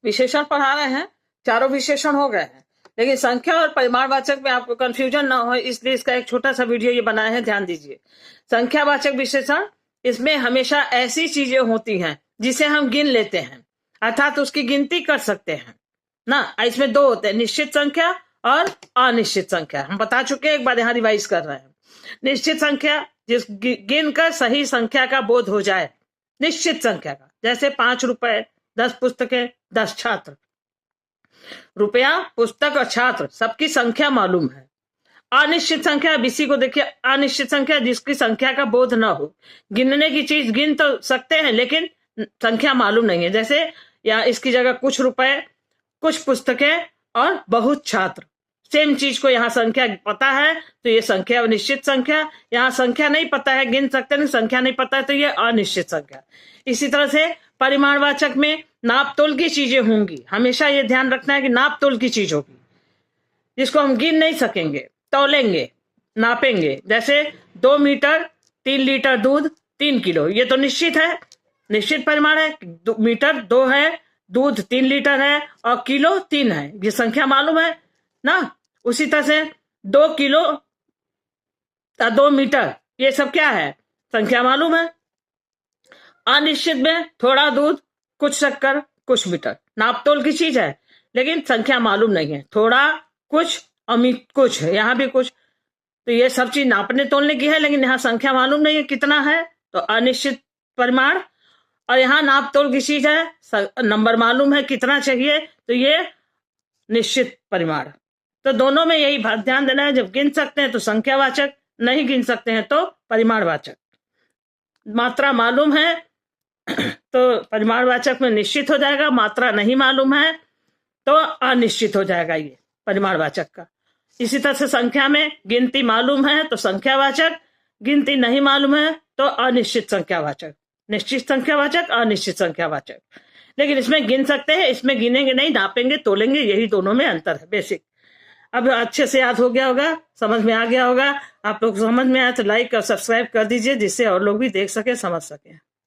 विशेषण पढ़ा रहे हैं, चारों विशेषण हो गए हैं, लेकिन संख्या और परिमाणवाचक में आपको कंफ्यूजन ना हो इसलिए इसका एक छोटा सा वीडियो ये बनाया है, ध्यान दीजिए। संख्यावाचक विशेषण, इसमें हमेशा ऐसी चीजें होती हैं जिसे हम गिन लेते हैं, अर्थात उसकी गिनती कर सकते हैं ना। इसमें दो होते हैं, निश्चित संख्या और अनिश्चित संख्या। हम बता चुके हैं, एक बार यहाँ रिवाइज कर रहे हैं। निश्चित संख्या, जिस गिन कर सही संख्या का बोध हो जाए, निश्चित संख्या का, जैसे 5 रुपए, 10 पुस्तकें, 10 छात्र। रुपया, पुस्तक और छात्र सबकी संख्या मालूम है। अनिश्चित संख्या, इसी को देखिए, अनिश्चित संख्या जिसकी संख्या का बोध न हो। गिनने की चीज गिन तो सकते हैं लेकिन संख्या मालूम नहीं है, जैसे या इसकी जगह कुछ रुपए, कुछ पुस्तकें और बहुत छात्र। सेम चीज को यहाँ संख्या पता है तो ये संख्या निश्चित संख्या, यहाँ संख्या नहीं पता है, गिन सकते नहीं, संख्या नहीं पता है तो ये अनिश्चित संख्या। इसी तरह से परिमाणवाचक में नाप तोल की चीजें होंगी, हमेशा ये ध्यान रखना है कि नाप तोल की चीज होगी जिसको हम गिन नहीं सकेंगे, तौलेंगे, नापेंगे। जैसे 2 मीटर, 3 लीटर दूध, 3 किलो, ये तो निश्चित है, निश्चित परिमाण है। मीटर 2 है, दूध 3 लीटर है और किलो 3 है, ये संख्या मालूम है ना। उसी तरह से 2 किलो, 2 मीटर, ये सब क्या है, संख्या मालूम है। अनिश्चित में थोड़ा दूध, कुछ शक्कर, कुछ मीटर, नापतोल की चीज है लेकिन संख्या मालूम नहीं है। थोड़ा, कुछ, अमित कुछ है, यहाँ भी कुछ, तो ये सब चीज नापने तोलने की है लेकिन यहाँ संख्या मालूम नहीं है कितना है, तो अनिश्चित परिमाण। और यहाँ नाप तोल की चीज है, नंबर मालूम है कितना चाहिए, तो ये निश्चित परिमाण। तो दोनों में यही बात ध्यान देना है, जब गिन सकते हैं तो संख्यावाचक, नहीं गिन सकते हैं तो परिमाणवाचक। मात्रा मालूम है तो परिमाणवाचक में निश्चित हो जाएगा, मात्रा नहीं मालूम है तो अनिश्चित हो जाएगा ये परिमाणवाचक का। इसी तरह से संख्या में गिनती मालूम है तो संख्यावाचक, गिनती नहीं मालूम है तो अनिश्चित संख्यावाचक। निश्चित संख्यावाचक, अनिश्चित संख्यावाचक। लेकिन इसमें गिन सकते हैं, इसमें गिनेंगे नहीं, नापेंगे, तोलेंगे, यही दोनों में अंतर है बेसिक। अब अच्छे से याद हो गया होगा, समझ में आ गया होगा। आप लोग समझ में आए तो लाइक और सब्सक्राइब कर दीजिए जिससे और लोग भी देख सके, समझ सके।